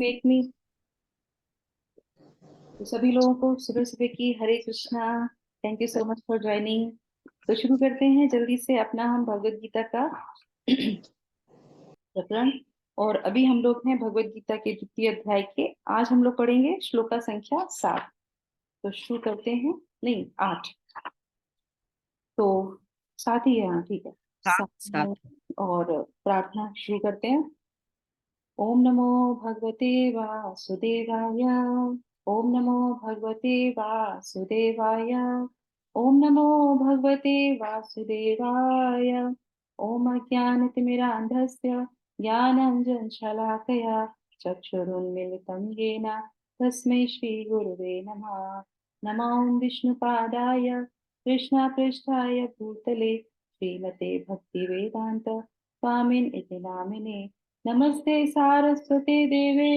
Make me. तो सभी लोगों को सुबह सुबह की Hare Krishna. Thank you so much for joining. तो शुरू करते हैं जल्दी से अपना हम भगवत गीता का प्रकरण। और अभी हम लोग हैं भगवत गीता के द्वितीय अध्याय के। आज हम लोग पढ़ेंगे श्लोका संख्या 7। तो शुरू करते हैं। नहीं, 8। तो 7 ही है, हाँ ठीक है। सात 7 सात। है। और प्रार्थना शुरू करते हैं। ओम नमो भगवते वासुदेवाय। ओम नमो भगवते वासुदेवाय। ओम नमो भगवते वासुदेवाय। ओम अज्ञानतिमिरान्धस्य ज्ञानाञ्जनशलाकया चक्षुरुन्मीलितं येन तस्मै श्रीगुरुवे नमः। नमो विष्णुपादाय कृष्णापृष्ठाय भूतले श्रीमते भक्तिवेदान्त स्वामिन् इति नामिने। नमस्ते सारस्वते देवे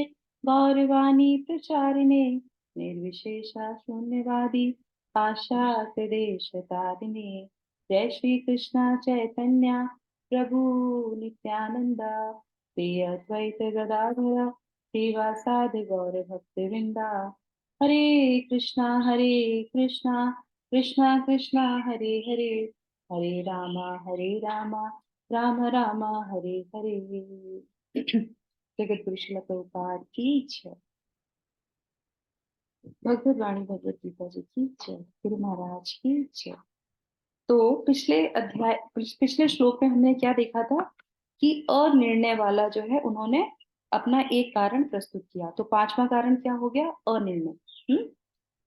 गौरवाणी प्रचारिणे निर्विशेषा शून्यवादी पाश्चात्य देश तारिणे। जय श्री कृष्ण चैतन्य प्रभु नित्यानंदा श्री अद्वैत गदाधर श्रीवासादि गौर भक्त वृंदा। हरे कृष्णा कृष्णा कृष्णा हरे हरे, हरे रामा राम राम हरे हरे। जगत गुरु श्रील प्रभुपाद की जय। भगवत वाणी भगवत गीता जी की जय। गुरु महाराज की जय। तो पिछले श्लोक में हमने क्या देखा था कि अनिर्णय वाला जो है उन्होंने अपना एक कारण प्रस्तुत किया। तो पांचवा कारण क्या हो गया? अनिर्णय।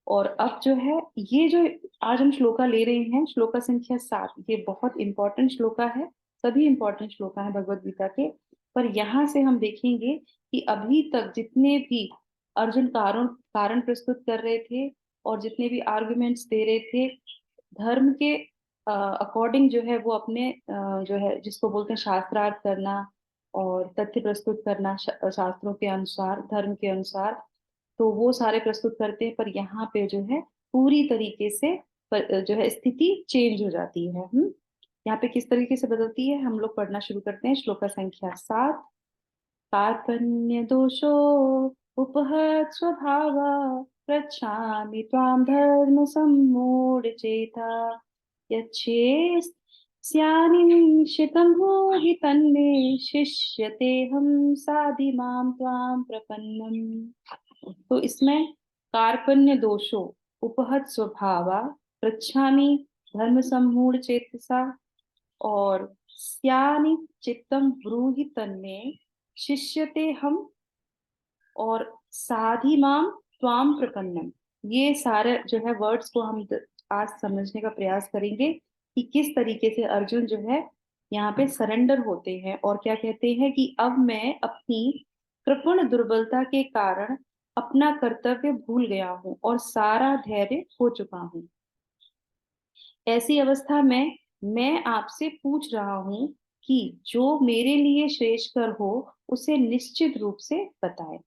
और अब जो है ये जो आज हम श्लोका ले रहे हैं, श्लोका संख्या 7, ये बहुत इंपॉर्टेंट श्लोका है। सभी इंपॉर्टेंट श्लोका है भगवत गीता के। पर यहाँ से हम देखेंगे कि अभी तक जितने भी अर्जुन कारण कारण प्रस्तुत कर रहे थे और जितने भी आर्गुमेंट्स दे रहे थे धर्म के अकॉर्डिंग, जो है वो अपने जो है जिसको बोलते हैं शास्त्रार्थ करना और तथ्य प्रस्तुत करना शास्त्रों के अनुसार, धर्म के अनुसार, तो वो सारे प्रस्तुत करते हैं। पर यहाँ पे जो है पूरी तरीके से जो है स्थिति चेंज हो जाती है। यहाँ पे किस तरीके से बदलती है हम लोग पढ़ना शुरू करते हैं। श्लोका संख्या 7। कार्पण्य दोषो उपहत स्वभाव पृच्छामि त्वां धर्म सम्मूढचेता यच्छेत्स्यानिशितं ब्रूहि तन्मे शिष्यतेऽहं साधिमां त्वां प्रपन्नम्। तो इसमें कार्पण्य दोषो उपहत स्वभावा पृच्छामि धर्म सम्मूढ़ चेतसा और स्यानि चित्तम ब्रूहि तन्मे शिष्यते हम और साधि माम त्वाम प्रपन्नम। ये सारे जो है वर्ड्स को हम आज समझने का प्रयास करेंगे कि किस तरीके से अर्जुन जो है यहाँ पे सरेंडर होते हैं और क्या कहते हैं कि अब मैं अपनी कृपण दुर्बलता के कारण अपना कर्तव्य भूल गया हूँ और सारा धैर्य खो चुका हूँ। ऐसी अवस्था में मैं आपसे पूछ रहा हूँ कि जो मेरे लिए श्रेयस्कर हो उसे निश्चित रूप से बताएं।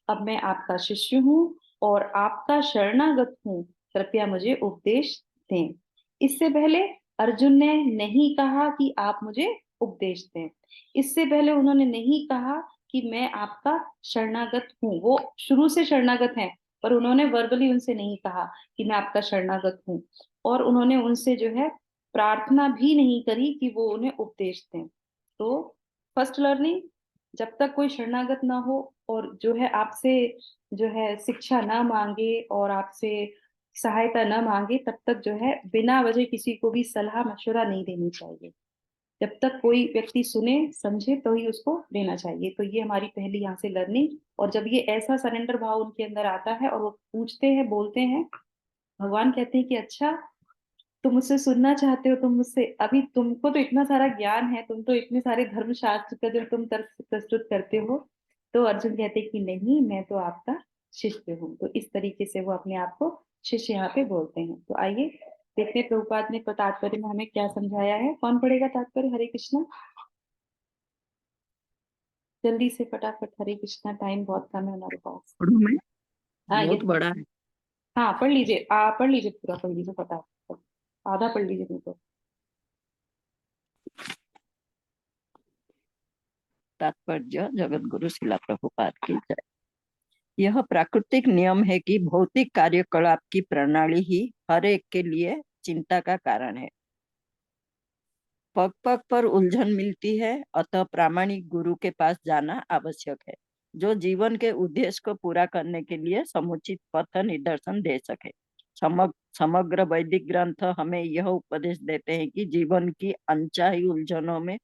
अब मैं आपका शिष्य हूँ और आपका शरणागत हूँ, कृपया मुझे उपदेश दें। इससे पहले अर्जुन ने नहीं कहा कि आप मुझे उपदेश दें। इससे पहले उन्होंने नहीं कहा कि मैं आपका शरणागत हूँ। वो शुरू से शरणागत हैं, पर उन्होंने वर्बली उनसे नहीं कहा कि मैं आपका शरणागत हूँ। और उन्होंने उनसे जो है प्रार्थना भी नहीं करी कि वो उन्हें उपदेश दें। तो फर्स्ट लर्निंग, जब तक कोई शरणागत ना हो और जो है आपसे जो है शिक्षा ना मांगे और आपसे सहायता ना मांगे, तब तक जो है बिना वजह किसी को भी सलाह मशवरा नहीं देनी चाहिए। जब तक कोई व्यक्ति सुने समझे तो ही उसको देना चाहिए। तो ये हमारी पहली यहाँ से लर्निंग। और जब ये ऐसा सरेंडर भाव उनके अंदर आता है और वो पूछते हैं, बोलते हैं, भगवान कहते हैं कि अच्छा तुम मुझसे सुनना चाहते हो, तुम मुझसे अभी तुमको तो इतना सारा ज्ञान है, तुम तो इतने सारे धर्मशास्त्र का जो तुम तर्क प्रस्तुत करते हो। तो अर्जुन कहते हैं कि नहीं, मैं तो आपका शिष्य हूँ। तो इस तरीके से वो अपने आप को शिष्य यहाँ पे बोलते हैं। तो आइए देखते हैं प्रभुपाद ने तात्पर्य में हमें क्या समझाया है। कौन पढ़ेगा तात्पर्य? हरे कृष्णा, जल्दी से फटाफट। हरे कृष्णा, टाइम बहुत कम है हमारे पास। पढ़ूं मैं? हाँ ये, बहुत बड़ा है। हाँ पढ़ लीजिए, आप पढ़ लीजिए, पूरा पढ़ लीजिए फटाफट। आधा पढ़ लीजिए नहीं तो। तात्पर्य जगत गुरु शिला प्रभुपाद की जय। यह प्राकृतिक नियम है कि भौतिक कार्यकलाप की प्रणाली ही हर एक के लिए चिंता का कारण है। पग पग पर उलझन मिलती है, अतः प्रामाणिक गुरु के पास जाना आवश्यक है, जो जीवन के उद्देश्य को पूरा करने के लिए समुचित पथ निर्देशन दे सके। समग्र वैदिक ग्रंथ हमें यह उपदेश देते हैं कि जीवन की अनचाही उलझनों में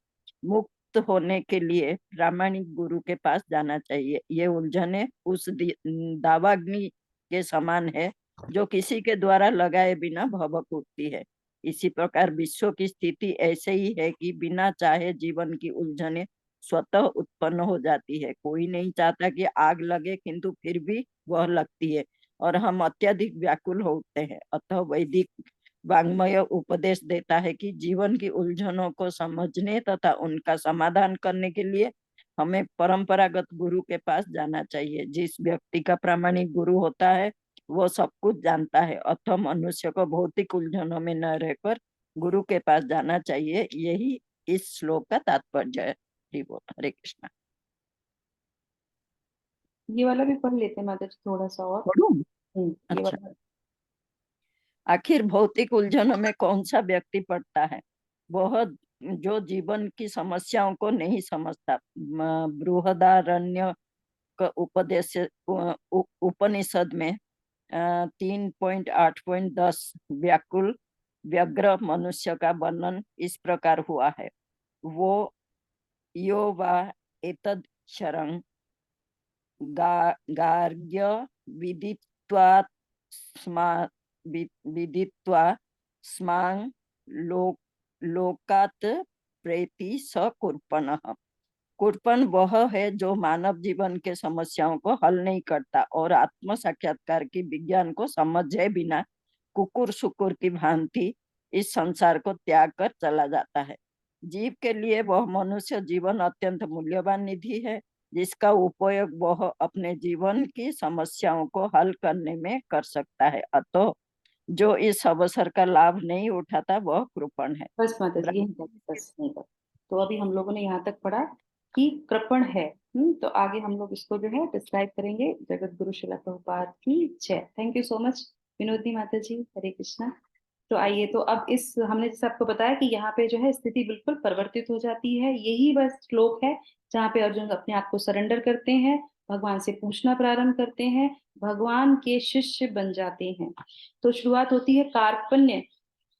मुक्त होने के लिए प्रामाणिक गुरु के पास जाना चाहिए। ये उलझने उस दावाग्नि के समान है जो किसी के द्वारा लगाए बिना भभक उठती है। इसी प्रकार विश्व की स्थिति ऐसे ही है कि बिना चाहे जीवन की उलझने स्वतः उत्पन्न हो जाती है। कोई नहीं चाहता कि आग लगे, किंतु फिर भी वह लगती है और हम अत्यधिक व्याकुल हो उठते हैं। अतः वैदिक वाङ्मय उपदेश देता है कि जीवन की उलझनों को समझने तथा उनका समाधान करने के लिए हमें परंपरागत गुरु के पास जाना चाहिए। जिस व्यक्ति का प्रामाणिक गुरु होता है वो सब कुछ जानता है, अतः मनुष्य को भौतिक उलझनों में न रहकर गुरु के पास जाना चाहिए। यही इस श्लोक का तात्पर्य है। हरि बोल, हरे कृष्णा। ये वाला भी पढ़ लेते हैं माता जी थोड़ा सा और। पढ़ूं? ये अच्छा। वाला। आखिर भौतिक उलझनों में कौन सा व्यक्ति पड़ता है? वह जो जीवन की समस्याओं को नहीं समझता। बृहदारण्य उपदेश उपनिषद में 3.8.10 व्याकुल व्यग्र मनुष्य का वर्णन इस प्रकार हुआ है। वो यो वा एतद शरं गार्ग्य विदित्वा स्मा विदित्वा स्मां लोक लोकात प्रेति स कुर्पणः। कुर्पन वह है जो मानव जीवन के समस्याओं को हल नहीं करता और आत्म साक्षात्कार की विज्ञान को समझे बिना कुकुर सुकुर की भांति इस संसार को त्याग कर चला जाता है। जीव के लिए वह मनुष्य जीवन अत्यंत मूल्यवान निधि है, जिसका उपयोग वह अपने जीवन की समस्याओं को हल करने में कर सकता है। अतः जो इस अवसर का लाभ नहीं उठाता वह कृपण है। बस माता जी यही तक, बस नहीं तक। तो अभी हम लोगों ने यहाँ तक पढ़ा कि कृपण है। तो आगे हम लोग इसको जो है डिस्क्राइब करेंगे। जगत गुरु शिला प्रभुपाद की जय। Thank you so much Vinodini माता जी, हरे कृष्णा। तो आइए, तो अब इस हमने जैसे आपको बताया कि यहाँ पे जो है स्थिति बिल्कुल परिवर्तित हो जाती है। यही बस श्लोक है जहाँ पे अर्जुन अपने आप को सरेंडर करते हैं, भगवान से पूछना प्रारंभ करते हैं, भगवान के शिष्य बन जाते हैं। तो शुरुआत होती है कार्पण्य।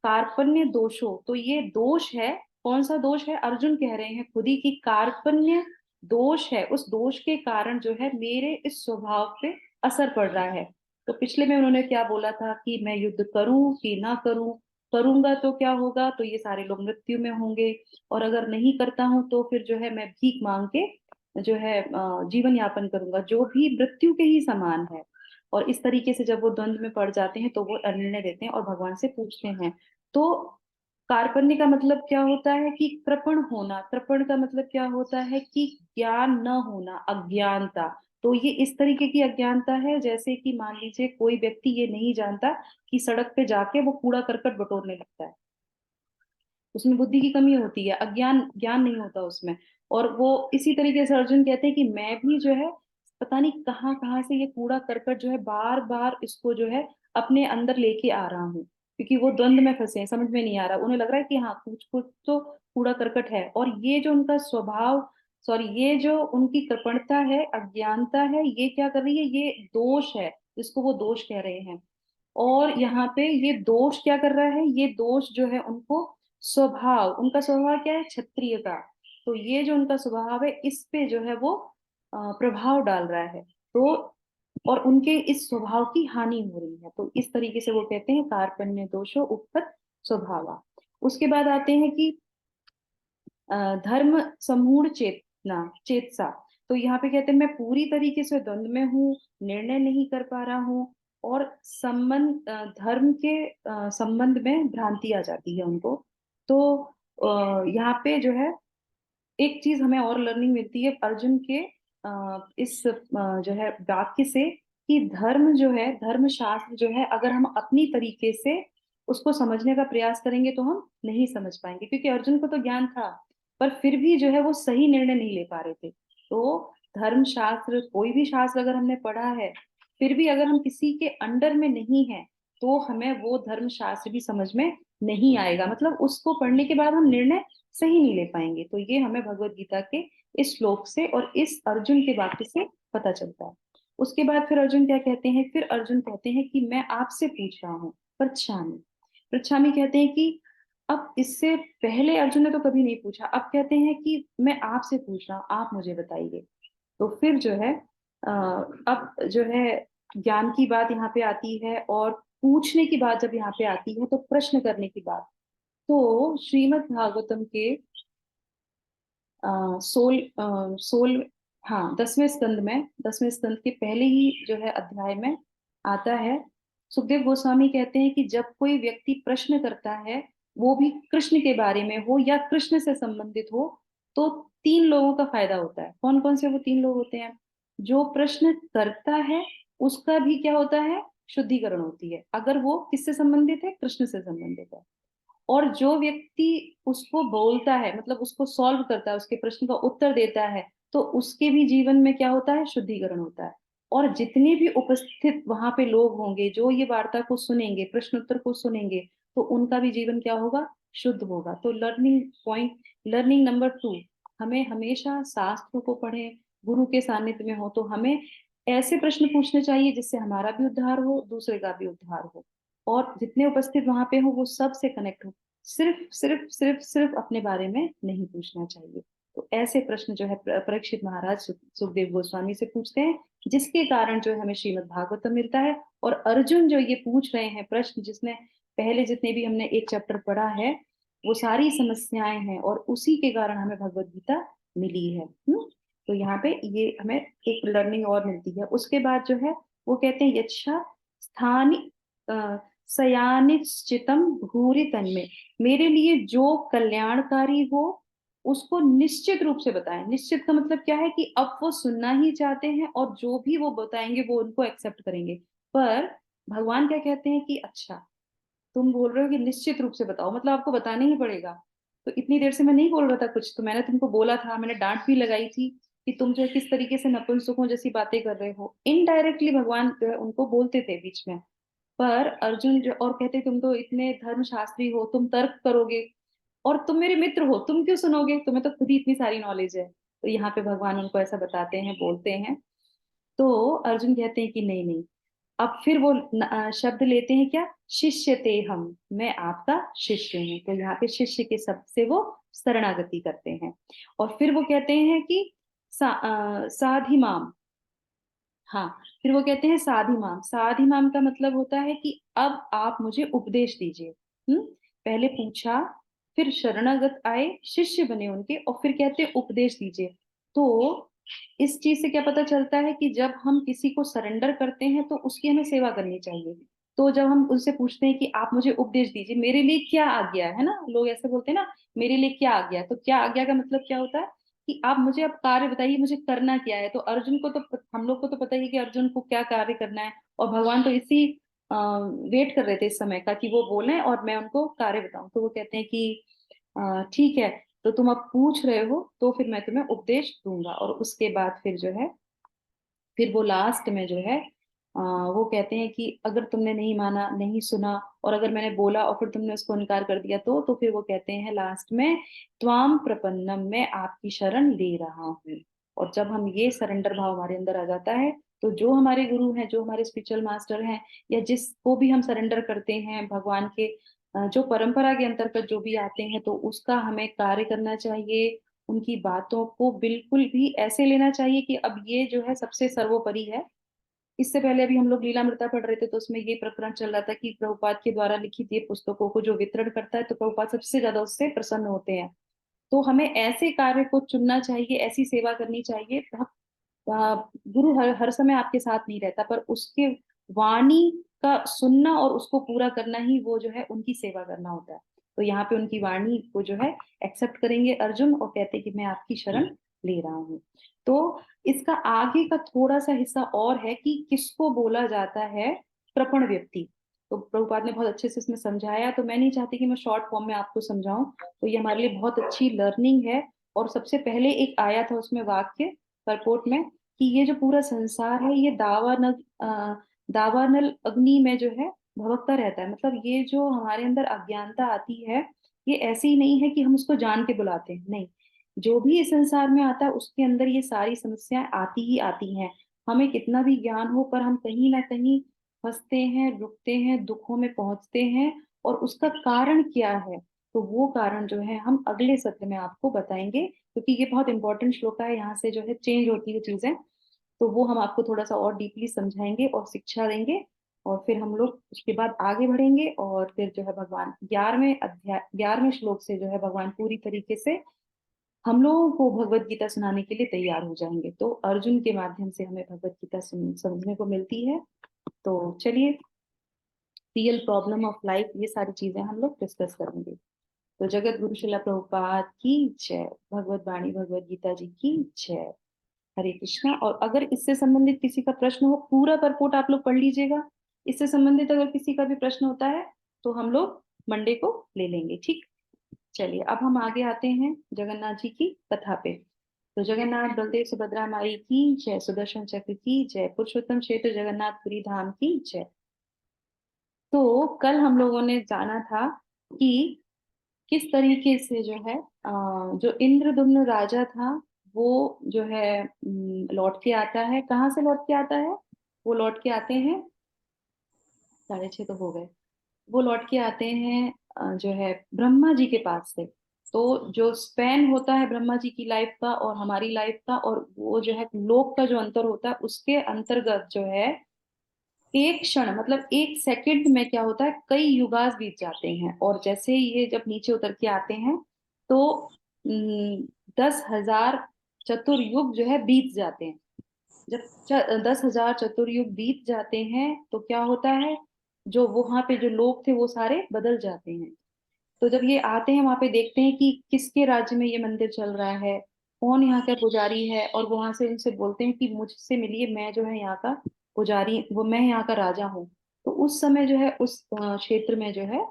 कार्पण्य दोषो, तो ये दोष है। कौन सा दोष है? अर्जुन कह रहे हैं खुद ही कि कार्पण्य दोष है। उस दोष के कारण जो है मेरे इस स्वभाव पे असर पड़ रहा है। तो पिछले में उन्होंने क्या बोला था कि मैं युद्ध करूं कि ना करूं, करूंगा तो क्या होगा, तो ये सारे लोग मृत्यु में होंगे, और अगर नहीं करता हूं तो फिर जो है मैं भीख मांग के जो है जीवन यापन करूंगा, जो भी मृत्यु के ही समान है। और इस तरीके से जब वो द्वंद में पड़ जाते हैं तो वो निर्णय देते हैं और भगवान से पूछते हैं। तो कार्पण्य का मतलब क्या होता है कि कृपण होना। कृपण का मतलब क्या होता है कि ज्ञान न होना, अज्ञानता। तो ये इस तरीके की अज्ञानता है जैसे कि मान लीजिए कोई व्यक्ति ये नहीं जानता कि सड़क पे जाके वो कूड़ा करकट बटोरने लगता है, उसमें बुद्धि की कमी होती है, अज्ञान, ज्ञान नहीं होता उसमें। और वो इसी तरीके से अर्जुन कहते हैं कि मैं भी जो है पता नहीं कहाँ कहाँ से ये कूड़ा करकट जो है बार बार इसको जो है अपने अंदर लेके आ रहा हूँ, क्योंकि वो द्वंद में फंसे हैं, समझ में नहीं आ रहा। उन्हें लग रहा है कि हाँ कुछ कुछ तो कूड़ा करकट है, और ये जो उनका स्वभाव, सॉरी, ये जो उनकी कृपणता है, अज्ञानता है, ये क्या कर रही है, ये दोष है जिसको वो दोष कह रहे हैं। और यहाँ पे ये दोष क्या कर रहा है, ये दोष जो है उनको स्वभाव, उनका स्वभाव क्या है, क्षत्रिय का। तो ये जो उनका स्वभाव है इस पे जो है वो प्रभाव डाल रहा है। तो और उनके इस स्वभाव की हानि हो रही है। तो इस तरीके से वो कहते हैं कार्पण्य दोषो उपपत स्वभावा। उसके बाद आते हैं कि धर्म समूढ़ चेतना चेतसा। तो यहाँ पे कहते हैं मैं पूरी तरीके से द्वंद में हूँ, निर्णय नहीं कर पा रहा हूँ, और संबंध धर्म के संबंध में भ्रांति आ जाती है उनको। तो यहाँ पे जो है एक चीज हमें और लर्निंग मिलती है अर्जुन के इस जो है वाक्य से, कि धर्म जो है, धर्म शास्त्र जो है, अगर हम अपनी तरीके से उसको समझने का प्रयास करेंगे तो हम नहीं समझ पाएंगे, क्योंकि अर्जुन को तो ज्ञान था पर फिर भी जो है वो सही निर्णय नहीं ले पा रहे थे। तो धर्म शास्त्र, कोई भी शास्त्र अगर हमने पढ़ा है, फिर भी अगर हम किसी के अंडर में नहीं है, तो हमें वो धर्म शास्त्र भी समझ में नहीं आएगा। मतलब उसको पढ़ने के बाद हम निर्णय सही नहीं ले पाएंगे। तो ये हमें भगवत गीता के इस श्लोक से और इस अर्जुन के वाक्य से पता चलता है। उसके बाद फिर अर्जुन क्या कहते हैं? फिर अर्जुन कहते हैं कि मैं आपसे पूछ रहा हूँ, पृच्छामि। पृच्छामि कहते हैं कि अब इससे पहले अर्जुन ने तो कभी नहीं पूछा, अब कहते हैं कि मैं आपसे पूछ रहा हूँ, आप मुझे बताइए। तो फिर जो है अब जो है ज्ञान की बात यहाँ पे आती है, और पूछने की बात जब यहाँ पे आती है, तो प्रश्न करने की बात। तो श्रीमद् भागवतम के 16 हाँ 10वें स्कंद के पहले ही जो है अध्याय में आता है। सुखदेव गोस्वामी कहते हैं कि जब कोई व्यक्ति प्रश्न करता है, वो भी कृष्ण के बारे में हो या कृष्ण से संबंधित हो, तो 3 लोगों का फायदा होता है। कौन कौन से वो 3 लोग होते हैं? जो प्रश्न करता है, उसका भी क्या होता है? शुद्धिकरण होती है, अगर वो किससे संबंधित है? कृष्ण से संबंधित है। और जो व्यक्ति उसको बोलता है, मतलब उसको सॉल्व करता है, उसके प्रश्न का उत्तर देता है, तो उसके भी जीवन में क्या होता है? शुद्धिकरण होता है। और जितने भी उपस्थित वहां पे लोग होंगे, जो ये वार्ता को सुनेंगे, प्रश्न उत्तर को सुनेंगे, तो उनका भी जीवन क्या होगा? शुद्ध होगा। तो लर्निंग नंबर 2, हमें हमेशा शास्त्रों को पढ़े, गुरु के सानिध्य में हो, तो हमें ऐसे प्रश्न पूछने चाहिए जिससे हमारा भी उद्धार हो, दूसरे का भी उद्धार हो, और जितने उपस्थित वहां पे हो वो सब से कनेक्ट हो। सिर्फ सिर्फ सिर्फ सिर्फ अपने बारे में नहीं पूछना चाहिए। तो ऐसे प्रश्न जो है परीक्षित महाराज सुखदेव गोस्वामी से पूछते हैं, जिसके कारण जो है हमें श्रीमद् भागवतम मिलता है। और अर्जुन जो ये पूछ रहे हैं प्रश्न, जिसने पहले जितने भी हमने एक चैप्टर पढ़ा है, वो सारी समस्याएं हैं, और उसी के कारण हमें भगवत गीता मिली है। तो यहाँ पे ये हमें एक लर्निंग और मिलती है। उसके बाद जो है वो कहते हैं, यच्छा स्थानी सयानिश्चितम भूरि तन्मे, मेरे लिए जो कल्याणकारी हो उसको निश्चित रूप से बताएं। निश्चित का मतलब क्या है? कि अब वो सुनना ही चाहते हैं, और जो भी वो बताएंगे वो उनको एक्सेप्ट करेंगे। पर भगवान क्या कहते हैं कि अच्छा, तुम बोल रहे हो कि निश्चित रूप से बताओ, मतलब आपको बताना ही पड़ेगा। तो इतनी देर से मैं नहीं बोल रहा था कुछ, तो मैंने तुमको बोला था, मैंने डांट भी लगाई थी कि तुम जो है किस तरीके से नपुंसकों जैसी बातें कर रहे हो। इनडायरेक्टली भगवान जो है उनको बोलते थे बीच में। पर अर्जुन जो और कहते, तुम तो इतने धर्मशास्त्री हो, तुम तर्क करोगे, और तुम मेरे मित्र हो, तुम क्यों सुनोगे? तुम्हें तो खुद ही इतनी सारी नॉलेज है। तो यहाँ पे भगवान उनको ऐसा बताते हैं, बोलते हैं। तो अर्जुन कहते हैं कि नहीं नहीं। अब फिर वो शब्द लेते हैं क्या? शिष्य ते हम, मैं आपका शिष्य हूँ। तो यहाँ पे शिष्य के शब्द से वो शरणागति करते हैं। और फिर वो कहते हैं कि साधिमाम। हाँ, फिर वो कहते हैं साधिमाम। साधिमाम का मतलब होता है कि अब आप मुझे उपदेश दीजिए। पहले पूछा, फिर शरणागत आए, शिष्य बने उनके, और फिर कहते हैं उपदेश दीजिए। तो इस चीज से क्या पता चलता है कि जब हम किसी को सरेंडर करते हैं, तो उसकी हमें सेवा करनी चाहिए। तो जब हम उनसे पूछते हैं कि आप मुझे उपदेश दीजिए, मेरे लिए क्या आज्ञा है ना, लोग ऐसे बोलते हैं ना, मेरे लिए क्या आज्ञा है। तो क्या आज्ञा का मतलब क्या होता है? कि आप मुझे अब कार्य बताइए, मुझे करना क्या है। तो अर्जुन को तो, हम लोग को तो पता ही है कि अर्जुन को क्या कार्य करना है, और भगवान तो इसी वेट कर रहे थे इस समय का कि वो बोलें और मैं उनको कार्य बताऊं। तो वो कहते हैं कि ठीक है, तो तुम अब पूछ रहे हो, तो फिर मैं तुम्हें उपदेश दूंगा। और उसके बाद फिर जो है, फिर वो लास्ट में जो है वो कहते हैं कि अगर तुमने नहीं माना, नहीं सुना, और अगर मैंने बोला और फिर तुमने उसको इनकार कर दिया, तो फिर वो कहते हैं लास्ट में, त्वाम प्रपन्नम, मैं आपकी शरण ले रहा हूँ। और जब हम ये सरेंडर भाव हमारे अंदर आ जाता है, तो जो हमारे गुरु हैं, जो हमारे स्पिरिचुअल मास्टर हैं, या जिसको भी हम सरेंडर करते हैं भगवान के, जो परंपरा के अंतर्गत जो भी आते हैं, तो उसका हमें कार्य करना चाहिए। उनकी बातों को बिल्कुल भी ऐसे लेना चाहिए कि अब ये जो है सबसे सर्वोपरि है। इससे पहले अभी हम लोग लीलामृता पढ़ रहे थे, तो उसमें ये प्रकरण चल रहा था कि प्रभुपाद के द्वारा लिखित ये पुस्तकों को जो वितरण करता है, तो प्रभुपाद सबसे ज्यादा उससे प्रसन्न होते हैं। तो हमें ऐसे कार्य को चुनना चाहिए, ऐसी सेवा करनी चाहिए। गुरु हर हर समय आपके साथ नहीं रहता, पर उसके वाणी का सुनना और उसको पूरा करना ही वो जो है उनकी सेवा करना होता है। तो यहाँ पे उनकी वाणी को जो है एक्सेप्ट करेंगे अर्जुन, और कहते हैं कि मैं आपकी शरण ले रहा हूँ। तो इसका आगे का थोड़ा सा हिस्सा और है कि किसको बोला जाता है कृपण व्यक्ति। तो प्रभुपाद ने बहुत अच्छे से इसमें समझाया, तो मैं नहीं चाहती कि मैं शॉर्ट फॉर्म में आपको समझाऊं। तो ये हमारे लिए बहुत अच्छी लर्निंग है। और सबसे पहले एक आया था उसमें वाक्य, परपोट में कि ये जो पूरा संसार है ये दावानल अग्नि में जो है भभकता रहता है। मतलब ये जो हमारे अंदर अज्ञानता आती है, ये ऐसी ही नहीं है कि हम उसको जान के बुलाते हैं, नहीं। जो भी इस संसार में आता है उसके अंदर ये सारी समस्याएं आती ही आती हैं। हमें कितना भी ज्ञान हो पर हम कहीं ना कहीं फंसते हैं, रुकते हैं, दुखों में पहुंचते हैं। और उसका कारण क्या है, तो वो कारण जो है हम अगले सत्र में आपको बताएंगे, क्योंकि ये बहुत इंपॉर्टेंट श्लोक है। यहाँ से जो है चेंज होती है चीजें, तो वो हम आपको थोड़ा सा और डीपली समझाएंगे और शिक्षा देंगे। और फिर हम लोग उसके बाद आगे बढ़ेंगे और फिर जो है भगवान 11वें श्लोक से जो है भगवान पूरी तरीके से हम लोगों को भगवत गीता सुनाने के लिए तैयार हो जाएंगे। तो अर्जुन के माध्यम से हमें भगवत गीता समझने को मिलती है। तो चलिए, रियल प्रॉब्लम ऑफ लाइफ, ये सारी चीजें हम लोग डिस्कस करेंगे। तो जगत गुरु शिला प्रभुपाद की जय, भगवत वाणी भगवत गीता जी की जय। हरे कृष्णा। और अगर इससे संबंधित किसी का प्रश्न हो, पूरा परपोट आप लोग पढ़ लीजिएगा। इससे संबंधित अगर किसी का भी प्रश्न होता है तो हम लोग मंडे को ले लेंगे, ठीक। चलिए, अब हम आगे आते हैं जगन्नाथ जी की कथा पे। तो जगन्नाथ बलदेव सुभद्रा माई की जय, सुदर्शन चक्र की जय, पुरुषोत्तम क्षेत्र जगन्नाथपुरी धाम की जय। तो कल हम लोगों ने जाना था कि किस तरीके से जो है जो इंद्रदुम्न राजा था, वो जो है लौट के आता है। कहाँ से लौट के आता है? वो लौट के आते हैं, 6:30 तो हो गए। वो लौट के आते हैं जो है ब्रह्मा जी के पास से। तो जो स्पैन होता है ब्रह्मा जी की लाइफ का और हमारी लाइफ का, और वो जो है लोक का जो अंतर होता है, उसके अंतर्गत जो है एक क्षण, मतलब एक सेकंड में क्या होता है, कई युगास बीत जाते हैं। और जैसे ही ये जब नीचे उतर के आते हैं तो 10,000 चतुर्युग जो है बीत जाते हैं। जब 10,000 चतुर्युग बीत जाते हैं तो क्या होता है, जो वहां पे जो लोग थे वो सारे बदल जाते हैं। तो जब ये आते हैं वहां पे देखते हैं कि किसके राज्य में ये मंदिर चल रहा है, कौन यहाँ का पुजारी है, और वो वहां से उनसे बोलते हैं कि मुझसे मिलिए, मैं जो है यहाँ का पुजारी, वो मैं यहाँ का राजा हूँ। तो उस समय जो है उस क्षेत्र में जो है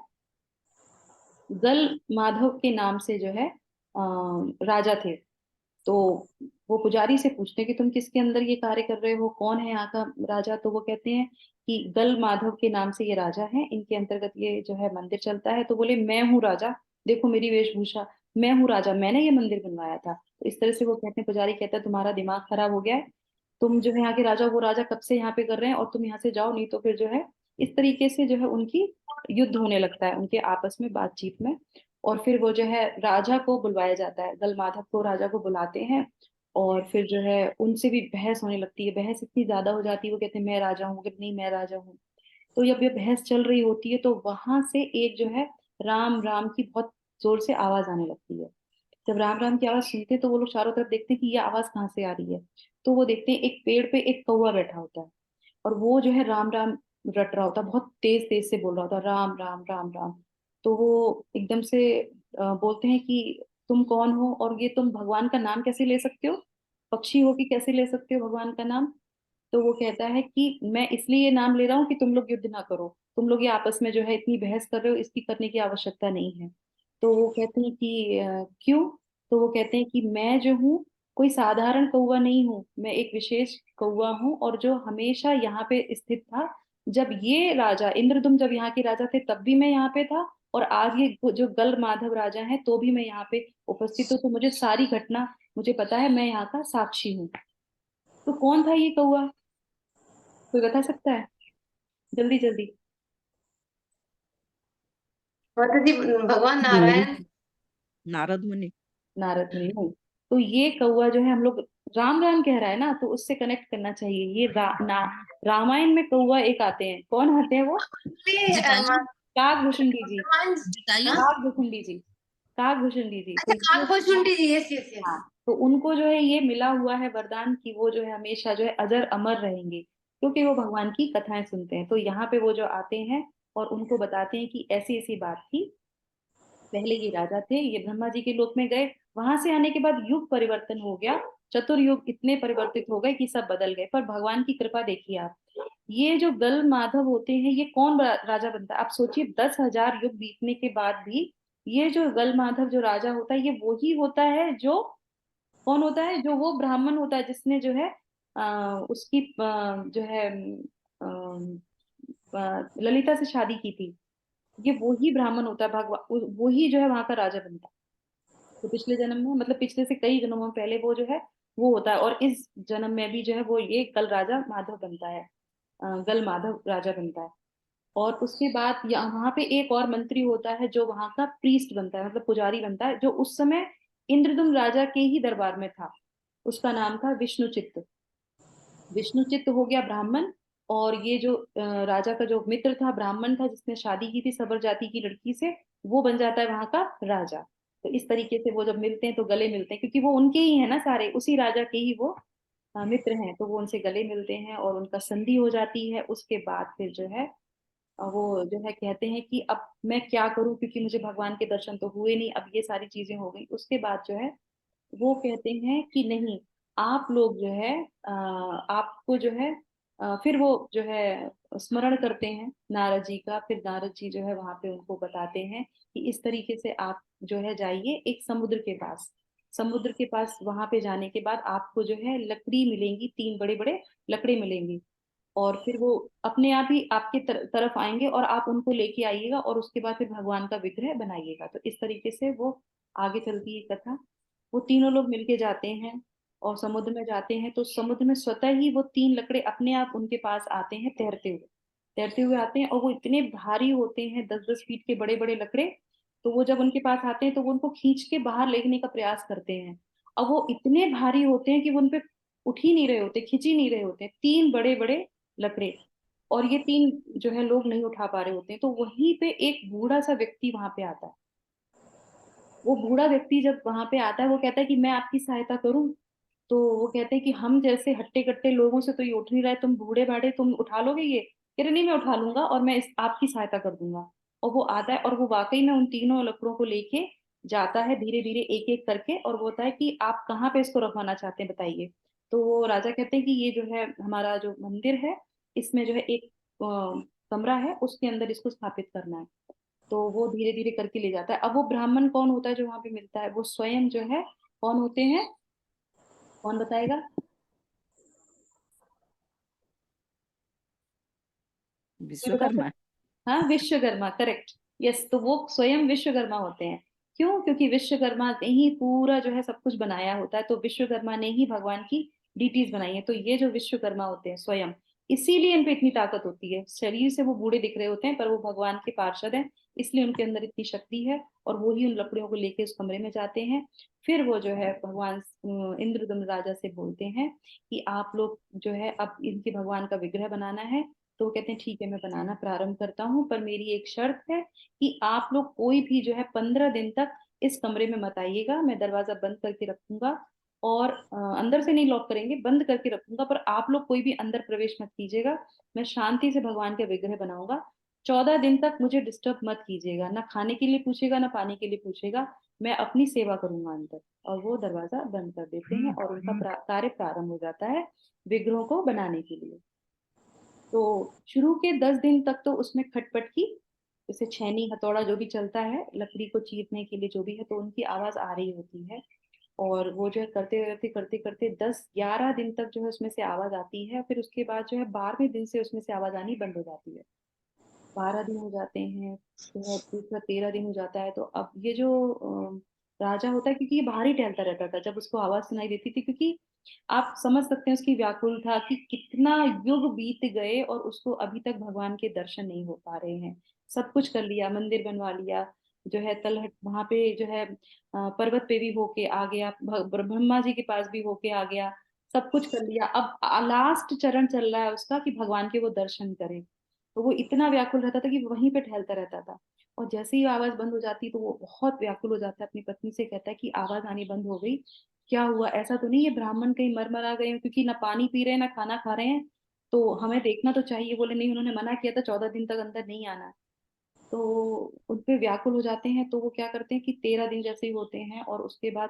गल माधव के नाम से जो है राजा थे। तो वो पुजारी से पूछते हैं कि तुम किसके अंदर ये कार्य कर रहे हो, कौन है यहाँ का राजा। तो वो कहते हैं कि गल माधव के नाम से ये राजा है, इनके अंतर्गत ये जो है मंदिर चलता है। तो बोले मैं हूँ राजा, देखो मेरी वेशभूषा, मैं हूँ राजा, मैंने ये मंदिर बनवाया था। तो इस तरह से वो कहते हैं, पुजारी कहता है तुम्हारा दिमाग खराब हो गया है, तुम जो है यहाँ के राजा, वो राजा कब से यहाँ पे कर रहे हैं, और तुम यहाँ से जाओ, नहीं तो फिर जो है इस तरीके से जो है उनकी युद्ध होने लगता है उनके आपस में बातचीत में। और फिर वो जो है राजा को बुलवाया जाता है, गल माधव को राजा को बुलाते हैं। और फिर जो है उनसे भी बहस होने लगती है, बहस इतनी ज्यादा हो जाती है, वो कहते हैं मैं राजा हूँ, कहते नहीं मैं राजा हूँ। तो जब ये बहस चल रही होती है तो वहां से एक जो है राम राम की बहुत जोर से आवाज आने लगती है। जब राम राम की आवाज सुनते हैं तो वो लोग चारों तरफ देखते हैं कि ये आवाज कहाँ से आ रही है। तो वो देखते हैं एक पेड़ पे एक कौवा बैठा होता है, और वो जो है राम राम रट रहा होता है, बहुत तेज तेज से बोल रहा होता है, राम राम राम राम। तो वो एकदम से बोलते हैं कि तुम कौन हो, और ये तुम भगवान का नाम कैसे ले सकते हो, पक्षी हो कि कैसे ले सकते हो भगवान का नाम। तो वो कहता है कि मैं इसलिए ये नाम ले रहा हूँ कि तुम लोग युद्ध ना करो, तुम लोग ये आपस में जो है इतनी बहस कर रहे हो, इसकी करने की आवश्यकता नहीं है। तो वो कहते हैं कि क्यों? तो वो कहते हैं कि मैं जो हूँ कोई साधारण कौवा नहीं हूँ, मैं एक विशेष कौवा हूँ, और जो हमेशा यहाँ पे स्थित था। जब ये राजा इंद्रदुम्न जब यहाँ के राजा थे तब भी मैं यहाँ पे था, और आज ये जो गल माधव राजा हैं तो भी मैं यहाँ पे उपस्थित हूँ। तो मुझे सारी घटना मुझे पता है, मैं यहाँ का साक्षी हूँ। तो कौन था ये कौवा, कोई बता सकता है? जल्दी जल्दी। माता जी, भगवान नारायण। नारद मुनि। नारद मुनि नहीं। तो ये कौवा जो है, हम लोग राम राम कह रहा है ना, तो उससे कनेक्ट करना चाहिए। ये रामायण में कौवा एक आते हैं, कौन आते हैं वो? जटायु। काकभूषुंडी जी। जटायु। काकभूषुंडी जी। काकभूषुंडी जी, तो अच्छा, ये, काकभूषुंडी जी, यस यस यस। हाँ, तो उनको जो है ये मिला हुआ है वरदान कि वो जो है हमेशा जो है अजर अमर रहेंगे, क्योंकि वो भगवान की कथाएं सुनते हैं। तो यहाँ पे वो जो आते हैं और उनको बताते हैं कि ऐसी ऐसी बात थी, पहले ये राजा थे, ये ब्रह्मा जी के लोक में गए, वहां से आने के बाद युग परिवर्तन हो गया, चतुर्युग इतने परिवर्तित हो गए कि सब बदल गए। पर भगवान की कृपा देखिए आप, ये जो गल माधव होते हैं, ये कौन राजा बनता है आप सोचिए, 10,000 युग बीतने के बाद भी ये जो गल माधव जो राजा होता है, ये वही होता है जो कौन होता है? जो वो ब्राह्मण होता है जिसने जो है उसकी जो है ललिता से शादी की थी, ये वो ही ब्राह्मण होता है, भगवान वो ही जो है वहां का राजा बनता है। तो पिछले जन्म में, मतलब पिछले से कई जन्मों पहले वो जो है वो होता है, और इस जन्म में भी जो है वो ये कल राजा माधव बनता है, गल माधव राजा बनता है। और उसके बाद यहाँ वहां पे एक और मंत्री होता है जो वहां का प्रीस्ट बनता है, मतलब पुजारी बनता है, जो उस समय इंद्रदुम्न राजा के ही दरबार में था। उसका नाम था विष्णुचित्त। विष्णुचित्त हो गया ब्राह्मण। और ये जो राजा का जो मित्र था, ब्राह्मण था जिसने शादी की थी सबर जाति की लड़की से, वो बन जाता है वहां का राजा। तो इस तरीके से वो जब मिलते हैं तो गले मिलते हैं, क्योंकि वो उनके ही है ना, सारे उसी राजा के ही वो मित्र हैं, तो वो उनसे गले मिलते हैं और उनका संधि हो जाती है। उसके बाद फिर जो है वो जो है कहते हैं कि अब मैं क्या करूं, क्योंकि मुझे भगवान के दर्शन तो हुए नहीं, अब ये सारी चीजें हो गई। उसके बाद जो है वो कहते हैं कि नहीं, आप लोग जो है आपको जो है फिर वो जो है स्मरण करते हैं नारद जी का। फिर नारद जी जो है वहां पे उनको बताते हैं कि इस तरीके से आप जो है जाइए एक समुद्र के पास। समुद्र के पास वहां पे जाने के बाद आपको जो है लकड़ी मिलेंगी, 3 बड़े बड़े लकड़े मिलेंगी। और फिर वो अपने आप ही आपके तरफ आएंगे और आप उनको लेके आइएगा, और उसके बाद फिर भगवान का विग्रह बनाइएगा। तो इस तरीके से वो आगे चलती है कथा। वो तीनों लोग मिलके जाते हैं और समुद्र में जाते हैं, तो समुद्र में स्वतः ही वो 3 लकड़े अपने आप उनके पास आते हैं, तैरते हुए। तैरते हुए आते हैं और वो इतने भारी होते हैं, 10-10 फीट के बड़े बड़े लकड़े। तो वो जब उनके पास आते हैं तो वो उनको खींच के बाहर लेने का प्रयास करते हैं। अब वो इतने भारी होते हैं कि वो उनपे उठ ही नहीं रहे होते, खिंच ही नहीं रहे होते, 3 बड़े बड़े लकड़े। और ये 3 जो है लोग नहीं उठा पा रहे होते हैं। तो वहीं पे एक बूढ़ा सा व्यक्ति वहां पे आता है। वो बूढ़ा व्यक्ति जब वहां पे आता है, वो कहता है कि मैं आपकी सहायता करूं। तो वो कहते हैं कि हम जैसे हट्टे कट्टे लोगों से तो ये उठ नहीं रहा है, तुम बूढ़े बाढ़े तुम उठा लोगे ये? कह रहे नहीं, मैं उठा लूंगा और मैं इस आपकी सहायता कर दूंगा। और वो आता है और वो वाकई में उन तीनों लकड़ों को लेके जाता है धीरे धीरे एक एक करके, और वो होता है कि आप कहाँ पे इसको रखवाना चाहते हैं बताइए। तो वो राजा कहते हैं कि ये जो है हमारा जो मंदिर है, इसमें जो है एक कमरा है, उसके अंदर इसको स्थापित करना है। तो वो धीरे धीरे करके ले जाता है। अब वो ब्राह्मण कौन होता है जो वहां पे मिलता है? वो स्वयं जो है कौन होते हैं? कौन बताएगा? कोई बता विश्वकर्मा। सकता? हाँ, विश्वकर्मा, करेक्ट। यस, तो वो स्वयं विश्वकर्मा होते हैं। क्यों? क्योंकि विश्वकर्मा ने ही पूरा जो है सब कुछ बनाया होता है, तो विश्वकर्मा ने ही भगवान की डिटीज बनाई है। तो ये जो विश्वकर्मा होते हैं स्वयं, इसीलिए इन पे इतनी ताकत होती है। शरीर से वो बूढ़े दिख रहे होते हैं पर वो भगवान के पार्षद हैं, इसलिए उनके अंदर इतनी शक्ति है। और वो ही उन लकड़ियों को लेके उस कमरे में जाते हैं। फिर वो जो है भगवान इंद्रदम्न राजा से बोलते हैं कि आप लोग जो है अब इनके भगवान का विग्रह बनाना है। तो वो कहते हैं ठीक है, मैं बनाना प्रारंभ करता हूँ, पर मेरी एक शर्त है कि आप लोग कोई भी जो है 15 दिन तक इस कमरे में मत आइएगा। मैं दरवाजा बंद करके रखूंगा और अंदर से नहीं लॉक करेंगे, बंद करके रखूंगा, पर आप लोग कोई भी अंदर प्रवेश मत कीजिएगा। मैं शांति से भगवान का विग्रह बनाऊंगा। 14 दिन तक मुझे डिस्टर्ब मत कीजिएगा, ना खाने के लिए पूछेगा ना पानी के लिए पूछेगा। मैं अपनी सेवा करूंगा अंदर। और वो दरवाजा बंद कर देते हैं और उनका कार्य प्रारंभ हो जाता है विग्रहों को बनाने के लिए। तो शुरू के 10 दिन तक तो उसमें खटपट की, जैसे छैनी हथौड़ा जो भी चलता है लकड़ी को चीरने के लिए जो भी है, तो उनकी आवाज आ रही होती है। और वो जो है करते करते करते करते 10-11 दिन तक जो है उसमें से आवाज आती है। फिर उसके बाद जो है 12वें दिन से उसमें से आवाज आनी बंद हो जाती है। 12 दिन हो जाते हैं, जो है दूसरा 13 दिन हो जाता है। तो अब ये जो राजा होता है, क्योंकि ये बाहर ही टहलता रहता था जब उसको आवाज सुनाई देती थी, क्योंकि आप समझ सकते हैं उसकी व्याकुल था कि कितना युग बीत गए और उसको अभी तक भगवान के दर्शन नहीं हो पा रहे हैं। सब कुछ कर लिया, मंदिर बनवा लिया, जो है तलहट वहां पे जो है पर्वत पे भी होके आ गया, ब्रह्मा जी के पास भी होके आ गया, सब कुछ कर लिया। अब लास्ट चरण चल रहा है उसका कि भगवान के वो दर्शन करे। तो वो इतना व्याकुल रहता था कि वहीं पे टहलता रहता था। और जैसे ही आवाज बंद हो जाती तो वो बहुत व्याकुल हो जाता है, अपनी पत्नी से कहता है कि आवाज आनी बंद हो गई, क्या हुआ? ऐसा तो नहीं ये ब्राह्मण कहीं मर मरा गए हैं, क्योंकि ना पानी पी रहे हैं ना खाना खा रहे हैं, तो हमें देखना तो चाहिए। बोले नहीं, उन्होंने मना किया था 14 दिन तक अंदर नहीं आना है। तो उन पे व्याकुल हो जाते हैं। तो वो क्या करते हैं कि 13 दिन जैसे ही होते हैं और उसके बाद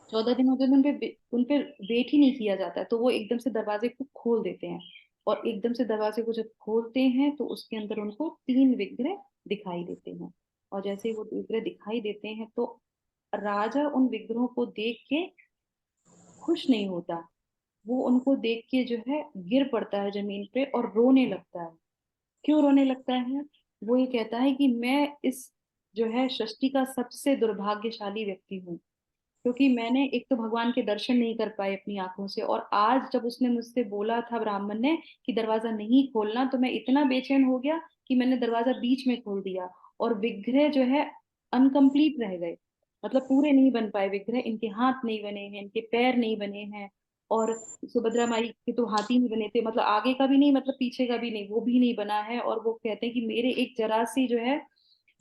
14 दिन होते हैं, तो उन पे वेट ही नहीं किया जाता है, तो वो एकदम से दरवाजे को खोल देते हैं। और एकदम से दरवाजे को जब खोलते हैं तो उसके अंदर उनको 3 विग्रह दिखाई देते हैं। और जैसे ही वो विग्रह दिखाई देते हैं तो राजा उन विग्रहों को देख के खुश नहीं होता, वो उनको देख के जो है गिर पड़ता है जमीन पे और रोने लगता है। क्यों रोने लगता है? वो ये कहता है कि मैं इस जो है सृष्टि का सबसे दुर्भाग्यशाली व्यक्ति हूँ, क्योंकि मैंने एक तो भगवान के दर्शन नहीं कर पाए अपनी आंखों से, और आज जब उसने मुझसे बोला था ब्राह्मण ने कि दरवाजा नहीं खोलना, तो मैं इतना बेचैन हो गया कि मैंने दरवाजा बीच में खोल दिया, और विग्रह जो है अनकंप्लीट रह गए, मतलब पूरे नहीं बन पाए विग्रह। इनके हाथ नहीं बने हैं, इनके पैर नहीं बने हैं, और सुभद्रा माई के तो हाथ ही नहीं बने थे, मतलब आगे का भी नहीं, मतलब पीछे का भी नहीं, वो भी नहीं बना है। और वो कहते हैं कि मेरे एक जरा सी जो है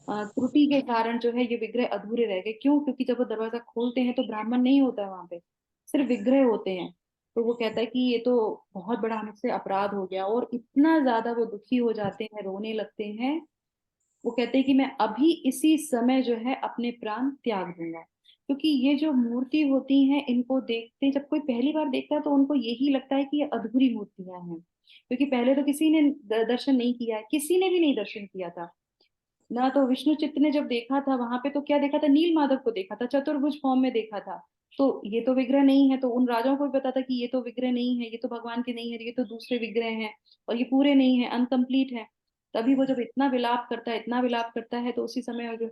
त्रुटि के कारण जो है ये विग्रह अधूरे रह गए। क्यों? क्योंकि जब वो दरवाजा खोलते हैं तो ब्राह्मण नहीं होता है वहां पे, सिर्फ विग्रह होते हैं। तो वो कहता है कि ये तो बहुत बड़ा मुझसे अपराध हो गया, और इतना ज्यादा वो दुखी हो जाते हैं, रोने लगते हैं। वो कहते हैं कि मैं अभी इसी समय जो है अपने प्राण त्याग दूंगा, क्योंकि ये जो मूर्ति होती हैं इनको देखते, जब कोई पहली बार देखता है तो उनको यही लगता है कि ये अधूरी मूर्तियां हैं, क्योंकि पहले तो किसी ने दर्शन नहीं किया है, किसी ने भी नहीं दर्शन किया था ना। तो विष्णु चित्त ने जब देखा था वहां पे, तो क्या देखा था? नील माधव को देखा था, चतुर्भुज फॉर्म में देखा था। तो ये तो विग्रह नहीं है, तो उन राजाओं को भी पता था कि ये तो विग्रह नहीं है, ये तो भगवान के नहीं है, ये तो दूसरे विग्रह हैं, और ये पूरे नहीं है, अनकंप्लीट है। तभी वो जब इतना विलाप करता है, इतना विलाप करता है, तो उसी समय जो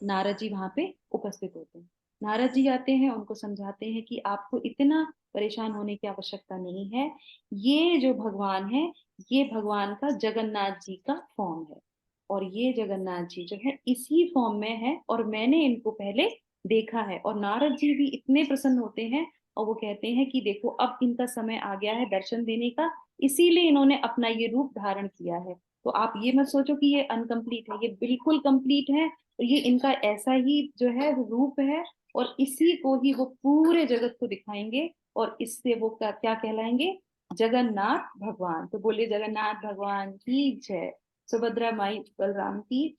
नारद जी वहां पे उपस्थित होते हैं। नारद जी आते हैं, उनको समझाते हैं कि आपको इतना परेशान होने की आवश्यकता नहीं है, ये जो भगवान है, ये भगवान का जगन्नाथ जी का फॉर्म है, और ये जगन्नाथ जी जो है इसी फॉर्म में है, और मैंने इनको पहले देखा है। और नारद जी भी इतने प्रसन्न होते हैं, और वो कहते हैं कि देखो अब इनका समय आ गया है दर्शन देने का, इसीलिए इन्होंने अपना ये रूप धारण किया है। तो आप ये मत सोचो कि ये अनकंप्लीट है, ये बिल्कुल कंप्लीट है। तो ये इनका ऐसा ही जो है रूप है, और इसी को ही वो पूरे जगत को दिखाएंगे, और इससे वो क्या क्या कहलाएंगे? जगन्नाथ भगवान। तो बोलिए जगन्नाथ भगवान की जय, सुभद्रा माई बलराम की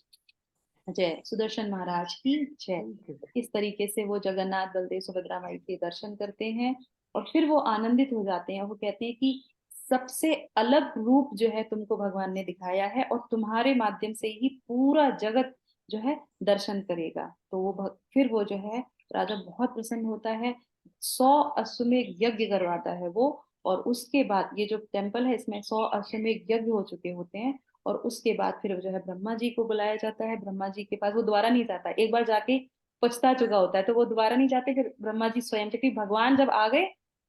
जय, सुदर्शन महाराज की जय। इस तरीके से वो जगन्नाथ बलदेव सुभद्रा माई के दर्शन करते हैं, और फिर वो आनंदित हो जाते हैं। वो कहते हैं कि सबसे अलग रूप जो है तुमको भगवान ने दिखाया है, और तुम्हारे माध्यम से ही पूरा जगत जो है दर्शन करेगा। तो वो फिर वो जो है राजा बहुत प्रसन्न होता है, 100 अश्वमेध यज्ञ करवाता है वो। और उसके बाद ये जो टेम्पल है इसमें 100 अश्वमेध यज्ञ हो चुके होते हैं, और उसके बाद फिर जो है ब्रह्मा जी को बुलाया जाता है। ब्रह्मा जी के पास वो दोबारा नहीं जाता, एक बार जाके पछता चुका होता है, तो वो दोबारा नहीं जाते। फिर ब्रह्मा जी स्वयं, क्योंकि भगवान जब आ गए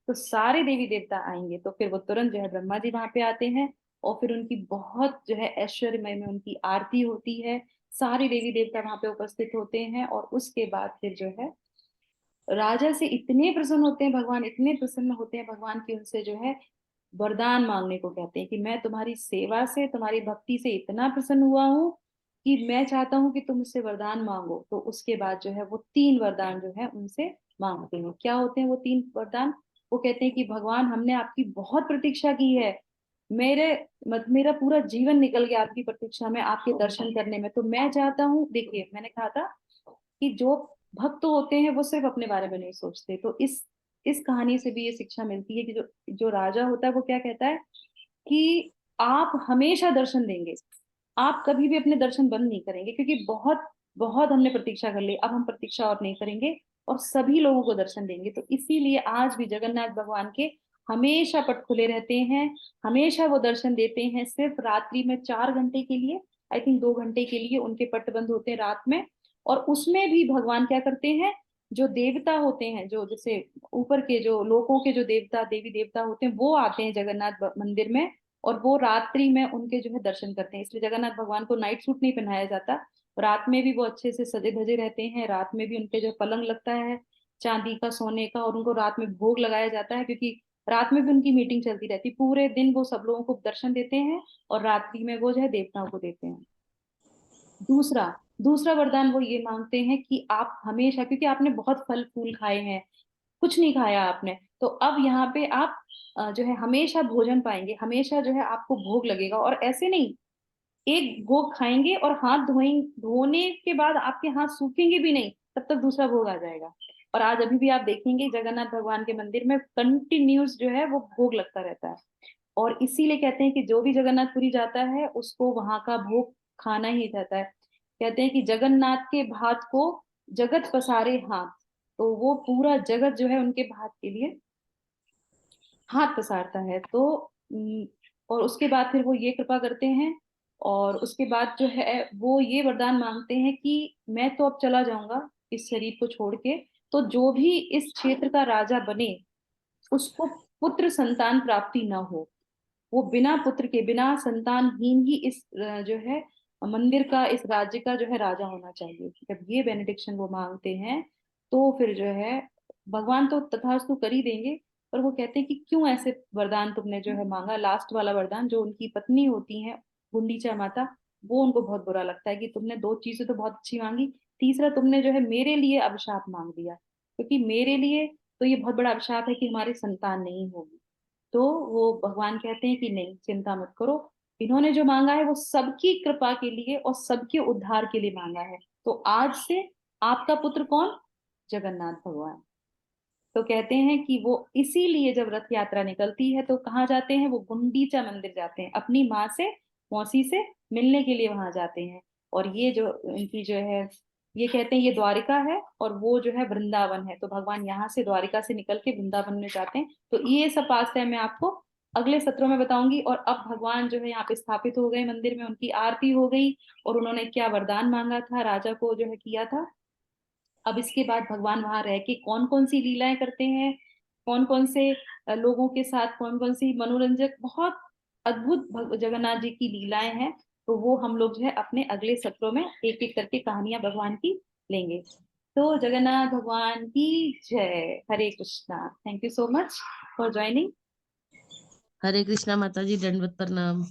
तो सारे देवी देवता आएंगे, तो फिर वो तुरंत जो है ब्रह्मा जी वहां पे आते हैं, और फिर उनकी बहुत जो है ऐश्वर्यमय में उनकी आरती होती है। सारे देवी देवता वहां पे उपस्थित होते हैं, और उसके बाद फिर जो है राजा से इतने प्रसन्न होते हैं भगवान, इतने प्रसन्न होते हैं भगवान की उनसे जो है वरदान मांगने को कहते हैं कि मैं तुम्हारी सेवा से, तुम्हारी भक्ति से इतना प्रसन्न हुआ हूँ कि मैं चाहता हूँ कि तुम मुझसे वरदान मांगो। तो उसके बाद जो है वो 3 वरदान जो है उनसे मांगते हैं। क्या होते हैं वो 3 वरदान? वो कहते हैं कि भगवान हमने आपकी बहुत प्रतीक्षा की है, मेरे मेरा पूरा जीवन निकल गया आपकी प्रतीक्षा में, आपके दर्शन करने में। तो मैं चाहता हूँ, देखिए मैंने कहा था कि जो भक्त होते हैं वो सिर्फ अपने बारे में नहीं सोचते। तो इस कहानी से भी ये शिक्षा मिलती है कि जो जो राजा होता है वो क्या कहता है कि आप हमेशा दर्शन देंगे, आप कभी भी अपने दर्शन बंद नहीं करेंगे, क्योंकि बहुत बहुत हमने प्रतीक्षा कर ली, अब हम प्रतीक्षा और नहीं करेंगे, और सभी लोगों को दर्शन देंगे। तो इसीलिए आज भी जगन्नाथ भगवान के हमेशा पट खुले रहते हैं, हमेशा वो दर्शन देते हैं। सिर्फ रात्रि में 4 घंटे के लिए, आई थिंक 2 घंटे के लिए उनके पट बंद होते हैं रात में। और उसमें भी भगवान क्या करते हैं, जो देवता होते हैं, जो जैसे ऊपर के जो लोकों के जो देवता देवी देवता होते हैं, वो आते हैं जगन्नाथ मंदिर में, और वो रात्रि में उनके जो है दर्शन करते हैं। इसलिए जगन्नाथ भगवान को नाइट सूट नहीं पहनाया जाता, रात में भी वो अच्छे से सजे धजे रहते हैं। रात में भी उनके जो पलंग लगता है चांदी का, सोने का, और उनको रात में भोग लगाया जाता है, क्योंकि रात में भी उनकी मीटिंग चलती रहती है। पूरे दिन वो सब लोगों को दर्शन देते हैं, और रात्रि में वो जो है देवताओं को देते हैं। दूसरा दूसरा वरदान वो ये मांगते हैं कि आप हमेशा, क्योंकि आपने बहुत फल फूल खाए हैं, कुछ नहीं खाया आपने, तो अब यहाँ पे आप जो है हमेशा भोजन पाएंगे, हमेशा जो है आपको भोग लगेगा। और ऐसे नहीं, एक भोग खाएंगे और हाथ धोएंगे, धोने के बाद आपके हाथ सूखेंगे भी नहीं, तब तक दूसरा भोग आ जाएगा। और आज अभी भी आप देखेंगे जगन्नाथ भगवान के मंदिर में कंटिन्यूस जो है वो भोग लगता रहता है। और इसीलिए कहते हैं कि जो भी जगन्नाथपुरी जाता है उसको वहां का भोग खाना ही रहता है। कहते हैं कि जगन्नाथ के भात को जगत पसारे हाथ, तो वो पूरा जगत जो है उनके भाग के लिए हाथ पसारता है। तो और उसके बाद फिर वो ये कृपा करते हैं, और उसके बाद जो है वो ये वरदान मांगते हैं कि मैं तो अब चला जाऊंगा इस शरीर को छोड़ के, तो जो भी इस क्षेत्र का राजा बने उसको पुत्र संतान प्राप्ति न हो, वो बिना पुत्र के, बिना संतानहीन ही इस जो है मंदिर का, इस राज्य का जो है राजा होना चाहिए। जब ये बेनेडिक्शन वो मांगते हैं तो फिर जो है भगवान तो तथास्तु कर ही देंगे। पर वो कहते हैं कि क्यों ऐसे वरदान तुमने जो है मांगा, लास्ट वाला वरदान जो उनकी पत्नी होती है गुंडीचा माता, वो उनको बहुत बुरा लगता है कि तुमने दो चीजें तो बहुत अच्छी मांगी, तीसरा तुमने जो है मेरे लिए अभिशाप मांग दिया, क्योंकि मेरे लिए तो ये बहुत बड़ा अभिशाप है कि हमारी संतान नहीं होगी। तो वो भगवान कहते हैं कि नहीं, चिंता मत करो, इन्होंने जो मांगा है वो सबकी कृपा के लिए और सबके उद्धार के लिए मांगा है। तो आज से आपका पुत्र कौन? जगन्नाथ भगवान। तो कहते हैं कि वो इसीलिए जब रथ यात्रा निकलती है तो कहाँ जाते हैं, वो गुंडीचा मंदिर जाते हैं, अपनी माँ से, मौसी से मिलने के लिए वहां जाते हैं। और ये जो इनकी जो है, ये कहते हैं ये द्वारिका है और वो जो है वृंदावन है, तो भगवान यहाँ से द्वारिका से निकल के वृंदावन में जाते हैं। तो ये सब पास है मैं आपको अगले सत्रों में बताऊंगी। और अब भगवान जो है यहाँ पे स्थापित हो गए मंदिर में, उनकी आरती हो गई, और उन्होंने क्या वरदान मांगा था राजा को जो है किया था। अब इसके बाद भगवान वहां रह के कौन कौन सी लीलाएं करते हैं, कौन कौन से लोगों के साथ कौन कौन सी मनोरंजक बहुत अद्भुत जगन्नाथ जी की लीलाएं हैं, तो वो हम लोग जो है अपने अगले सत्रों में एक एक करके कहानियां भगवान की लेंगे। तो जगन्नाथ भगवान की जय। Hare Krishna. Thank you so much for joining. Hare Krishna माता जी, दंडवत प्रणाम।